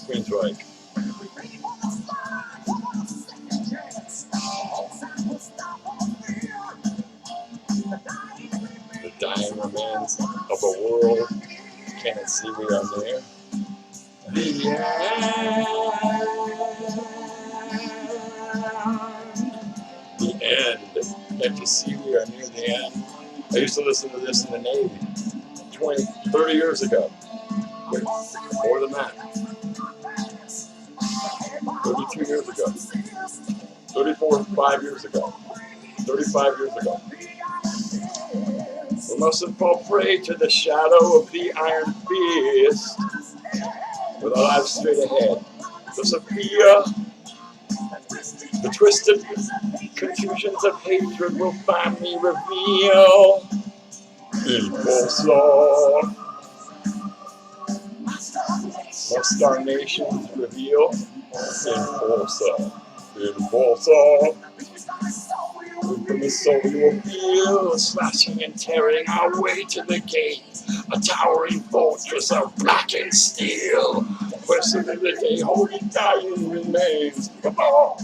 Queen's right. The dying remains of a world cannot see we are near. The end. Can't you see we are near the end? I used to listen to this in the Navy 20, 30 years ago. Wait, more than that. 32 years ago. 34, 5 years ago. 35 years ago. We mustn't fall prey to the shadow of the iron fist. With our lives straight ahead. The Sophia, the twisted confusions of hatred will finally reveal. Impulsor. Must our nations reveal? Impulsor. Impulsor. From the soul we will feel, slashing and tearing our way to the gate. A towering fortress of blackened steel. Question of the day, holy dying remains. Come on!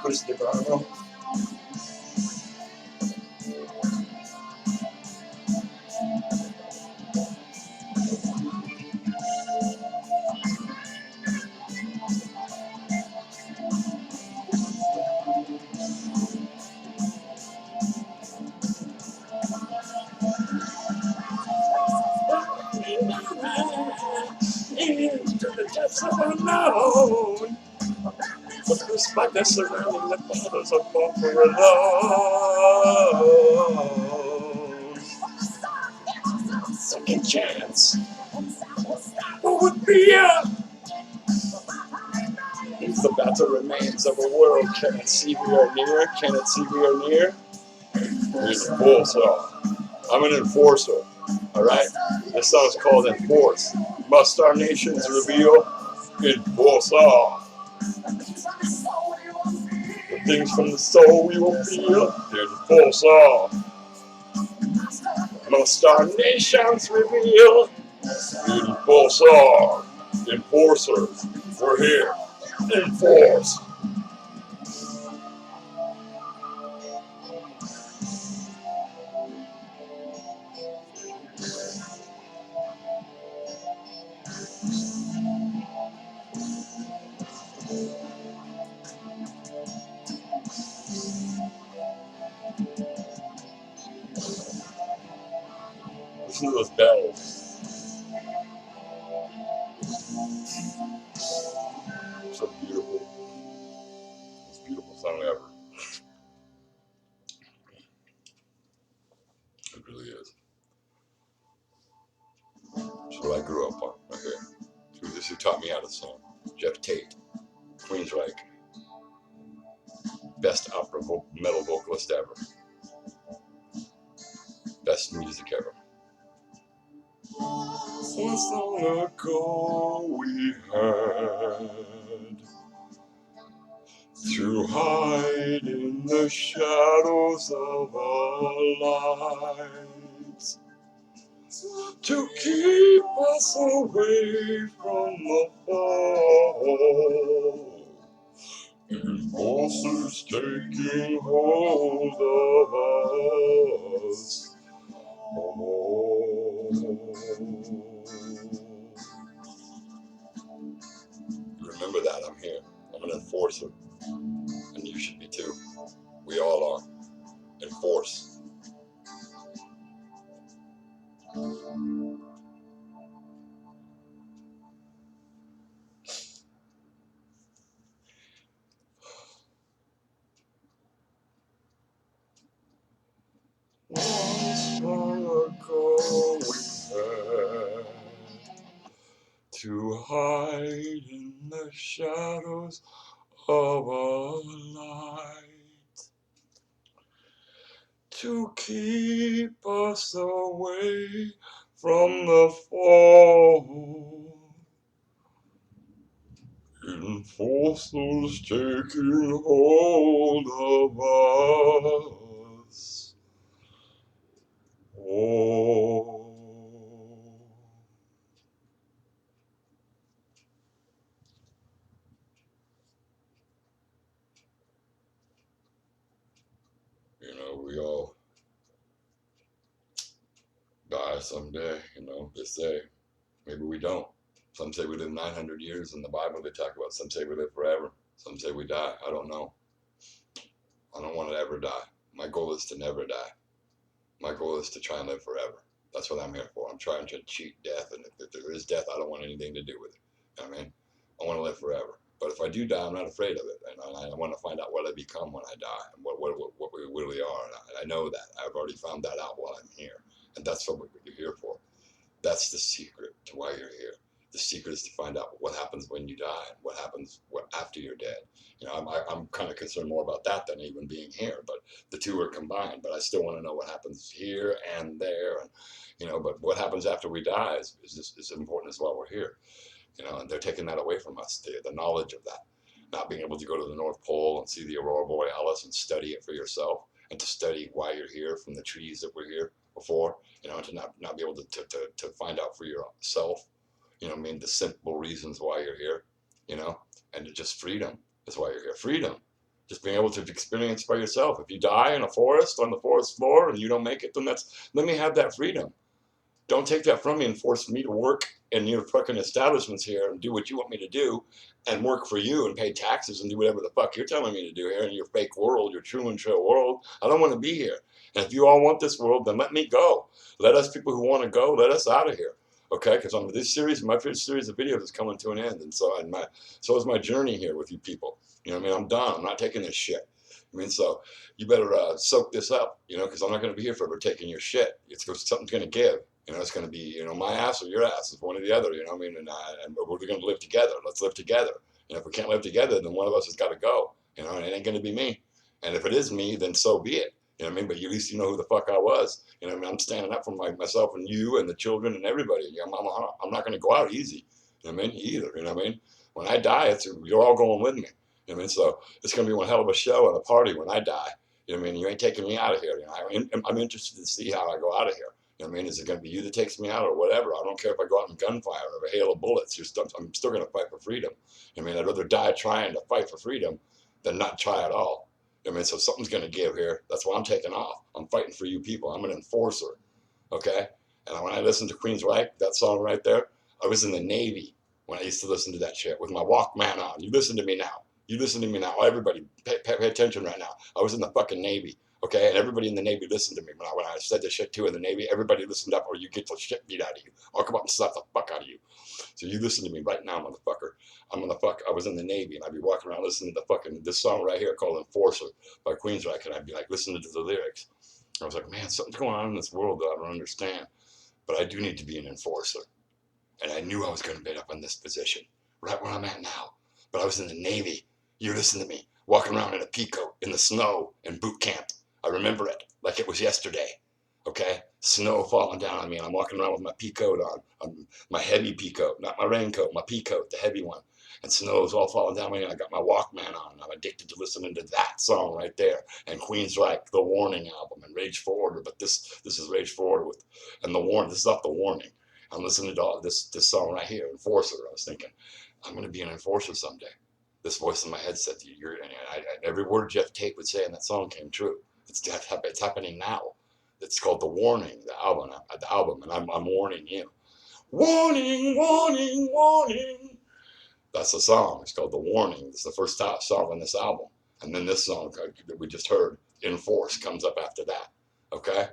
Christopher. Into the depths of unknown. But despite the surrounding the fathers of for alone. Second chance. What would be if the battle remains of a world cannot see we are near, cannot see we are near? Enforcer. I'm an enforcer. Alright? This song's called Enforce. Must our nations reveal? Enforcer. The things from the soul we will feel. Enforcer. Must our nations reveal? Enforcer. Enforcers. We're here. Enforce. Listen to those bells. So beautiful. Most beautiful song ever. It really is. It's what I grew up on, right here. This who taught me how to sing. Jeff Tate, Queensryche. Best opera metal vocalist ever. Best music ever. So long ago we had to hide in the shadows of our lives, to keep us away from the fall. Impulsors taking hold of us. Oh. Remember that, I'm here. I'm an enforcer. And you should be too. We all are. Enforce. Once long ago we had to hide in the shadows of a light to keep us away from the fall. Enforcers taking hold of us. Oh. You know, we all die someday, you know, they say. Maybe we don't. Some say we live 900 years in the Bible they talk about. Some say we live forever. Some say we die. I don't know. I don't want to ever die. My goal is to never die. My goal is to try and live forever. That's what I'm here for. I'm trying to cheat death, and if there is death, I don't want anything to do with it. You know what I mean? I want to live forever. But if I do die, I'm not afraid of it. And I want to find out what I become when I die and what we really are. And I know that. I've already found that out while I'm here. And that's what you're here for. That's the secret to why you're here. The secret is to find out what happens when you die and what happens after you're dead. You know, I'm kind of concerned more about that than even being here, but the two are combined. But I still want to know what happens here and there, and you know. But what happens after we die is important as well. We're here, you know, and they're taking that away from us. The knowledge of that, not being able to go to the North Pole and see the aurora borealis and study it for yourself, and to study why you're here from the trees that were here before, you know, to not be able to find out for yourself, you know, I mean, the simple reasons why you're here, you know, and just freedom is why you're here. Freedom, just being able to experience by yourself. If you die in a forest on the forest floor and you don't make it, then let me have that freedom. Don't take that from me and force me to work in your fucking establishments here and do what you want me to do and work for you and pay taxes and do whatever the fuck you're telling me to do here in your fake world, your true and show world. I don't want to be here. And if you all want this world, then let me go. Let us people who want to go, let us out of here. Okay, because this series, my first series of videos is coming to an end, and so is my journey here with you people. You know what I mean? I'm done. I'm not taking this shit. I mean, so you better soak this up, you know, because I'm not going to be here forever taking your shit. Something's going to give. You know, it's going to be, you know, my ass or your ass. It's one or the other, you know what I mean? And we're going to live together. Let's live together. You know, if we can't live together, then one of us has got to go. You know, and it ain't going to be me. And if it is me, then so be it. You know what I mean? But at least you know who the fuck I was. You know what I mean? I'm standing up for myself and you and the children and everybody. You know, I'm not going to go out easy. You know what I mean? Either. You know what I mean? When I die, you're all going with me. You know what I mean? So it's going to be one hell of a show and a party when I die. You know what I mean? You ain't taking me out of here. You know, I'm interested to see how I go out of here. You know what I mean? Is it going to be you that takes me out or whatever? I don't care if I go out in gunfire or a hail of bullets. I'm still going to fight for freedom. You know what I mean? I'd rather die trying to fight for freedom than not try at all. You know what I mean? So something's going to give here. That's why I'm taking off. I'm fighting for you people. I'm an enforcer. Okay? And when I listened to Queensryche, that song right there, I was in the Navy when I used to listen to that shit with my Walkman on. You listen to me now. You listen to me now. Everybody, pay attention right now. I was in the fucking Navy. Okay, and everybody in the Navy listened to me when I said this shit too in the Navy. Everybody listened up, or you get the shit beat out of you. I'll come up and slap the fuck out of you. So you listen to me right now, motherfucker. I was in the Navy, and I'd be walking around listening to fucking this song right here called "Enforcer" by Queensryche, and I'd be like listening to the lyrics. I was like, man, something's going on in this world that I don't understand, but I do need to be an enforcer. And I knew I was going to end up in this position, right where I'm at now. But I was in the Navy. You listen to me, walking around in a peacoat in the snow in boot camp. I remember it like it was yesterday, okay? Snow falling down on me, and I'm walking around with my peacoat on my heavy peacoat, not my raincoat, my peacoat, the heavy one. And snow's all falling down on me, and I got my Walkman on, and I'm addicted to listening to that song right there. And Queensryche, The Warning album, and Rage for Order, but this is Rage for Order and The Warning. This is off The Warning. I'm listening to all this song right here, Enforcer. I was thinking, I'm going to be an enforcer someday. This voice in my head said, every word Jeff Tate would say in that song came true. It's happening now. It's called The Warning, the album, and I'm warning you. Warning, warning, warning. That's the song. It's called The Warning. It's the first song on this album. And then this song that we just heard, Enforce, comes up after that. Okay?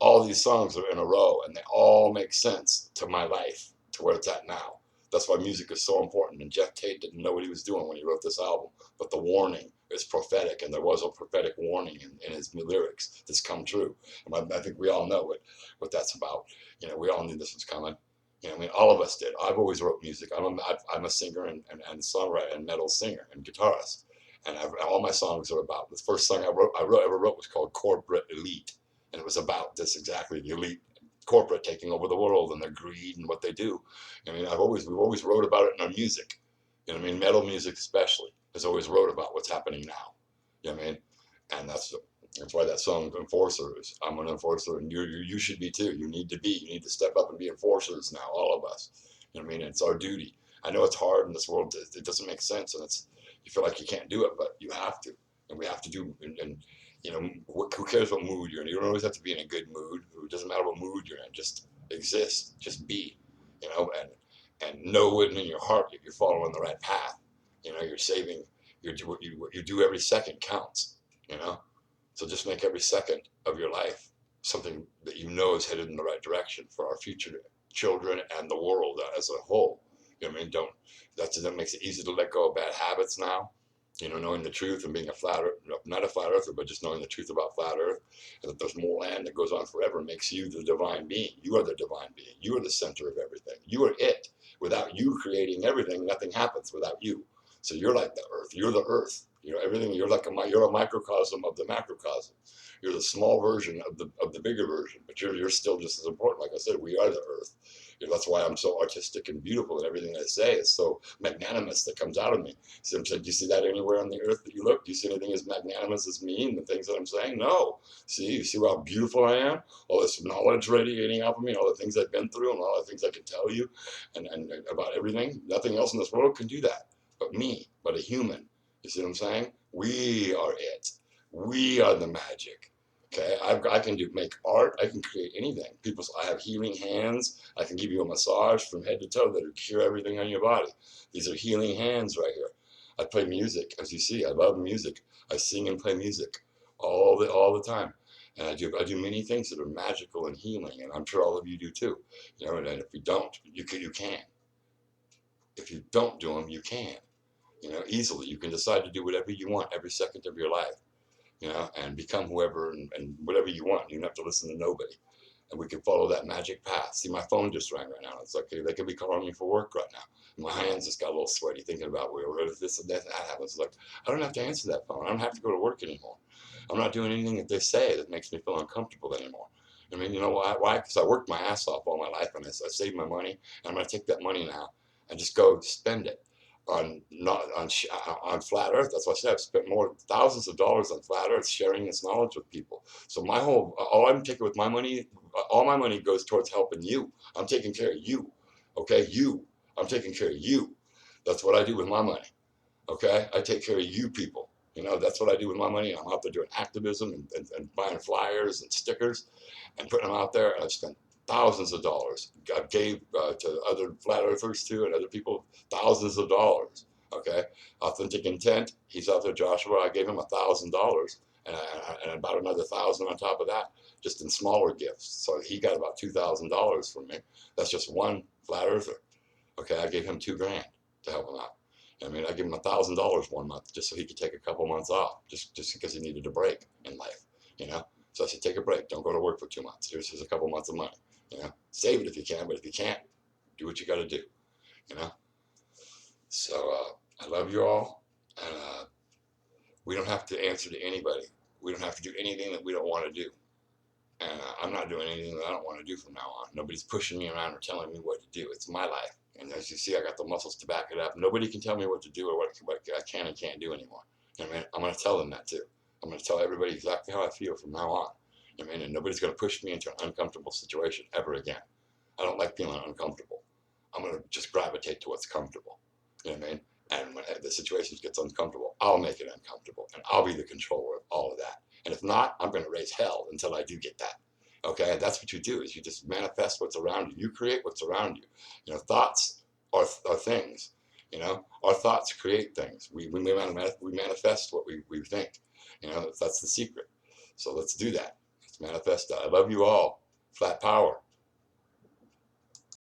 all these songs are in a row, and they all make sense to my life, to where it's at now. That's why music is so important. And Jeff Tate didn't know what he was doing when he wrote this album, but the warning is prophetic, and there was a prophetic warning in his lyrics that's come true. And I think we all know what that's about. You know, we all knew this was coming. You know, I mean, all of us did. I've always wrote music. I'm a singer and songwriter and metal singer and guitarist. And all my songs are about, the first song I ever wrote was called Corporate Elite. And it was about this exactly, the elite corporate taking over the world and their greed and what they do. I mean, we've always wrote about it in our music. You know what I mean? Metal music especially has always wrote about what's happening now. You know what I mean? And that's why that song Enforcer is, I'm an enforcer, and you should be too. You need to step up and be enforcers now, all of us. You know what I mean? It's our duty. I know it's hard in this world. It doesn't make sense, and you feel like you can't do it, but you have to, and we have to do. And you know, who cares what mood you're in? You don't always have to be in a good mood. It doesn't matter what mood you're in. Just exist. Just be. You know, and know it in your heart that you're following the right path. You know, you're saving. What you do every second counts. You know. So just make every second of your life something that you know is headed in the right direction for our future children and the world as a whole. You know what I mean? That makes it easy to let go of bad habits now. You know, knowing the truth and being not a flat earther, but just knowing the truth about flat earth, and that there's more land that goes on forever makes you the divine being. You are the divine being. You are the center of everything. You are it. Without you creating everything, nothing happens without you. So you're like the earth. You're the earth. You know, everything. You're a microcosm of the macrocosm. You're the small version of the bigger version, but you're still just as important. Like I said, we are the earth. You know, that's why I'm so artistic and beautiful, and everything I say is so magnanimous that comes out of me. So I'm saying, do you see that anywhere on the earth that you look? Do you see anything as magnanimous as me and the things that I'm saying? No. You see how beautiful I am? All this knowledge radiating off of me, all the things I've been through, and all the things I can tell you, and about everything. Nothing else in this world can do that, but me, but a human. You see what I'm saying? We are it. We are the magic. Okay, I can make art. I can create anything. I have healing hands. I can give you a massage from head to toe that'll cure everything on your body. These are healing hands right here. I play music, as you see. I love music. I sing and play music all the time, and I do many things that are magical and healing. And I'm sure all of you do too. You know, and if you don't, you can. If you don't do them, you can. You know, easily. You can decide to do whatever you want every second of your life. You know, and become whoever and whatever you want. You don't have to listen to nobody. And we can follow that magic path. See, my phone just rang right now. It's like, they could be calling me for work right now. And my hands just got a little sweaty thinking about if this and that happens. It's like, I don't have to answer that phone. I don't have to go to work anymore. I'm not doing anything that they say that makes me feel uncomfortable anymore. I mean, you know why? Why? Because I worked my ass off all my life, and I saved my money, and I'm going to take that money now and just go spend it on flat earth. That's what I said. I've spent thousands of dollars on flat earth sharing this knowledge with people. So all I'm taking with my money, all my money goes towards helping you. I'm taking care of you. Okay, I'm taking care of you. That's what I do with my money. Okay, I take care of you people. You know, that's what I do with my money. I'm out there doing activism and buying flyers and stickers and putting them out there. And I've spent thousands of dollars. I gave to other flat earthers too and other people thousands of dollars. Okay, Authentic Intent. He's out there, Joshua. I gave him $1,000 and about another $1,000 on top of that, just in smaller gifts. So he got about $2,000 from me. That's just one flat earther. Okay, I gave him $2,000 to help him out. I mean, I gave him $1,000 one month just so he could take a couple months off, just because he needed a break in life, you know. So I said, take a break. Don't go to work for 2 months. Here's a couple months of money, you know. Save it if you can, but if you can't, do what you got to do, you know. So I love you all, and we don't have to answer to anybody. We don't have to do anything that we don't want to do. And I'm not doing anything that I don't want to do from now on. Nobody's pushing me around or telling me what to do. It's my life. And as you see, I got the muscles to back it up. Nobody can tell me what to do or what I can and can't do anymore. You know what I mean? I'm going to tell them that too. I'm going to tell everybody exactly how I feel from now on. You know what I mean? And nobody's going to push me into an uncomfortable situation ever again. I don't like feeling uncomfortable. I'm going to just gravitate to what's comfortable. You know what I mean? And when the situation gets uncomfortable, I'll make it uncomfortable. And I'll be the controller of all of that. And if not, I'm going to raise hell until I do get that. Okay, and that's what you do, is you just manifest what's around you. You create what's around you. You know, thoughts are things. You know, our thoughts create things. We manifest what we think. You know, that's the secret. So let's do that. Manifesta. I love you all. Flat power.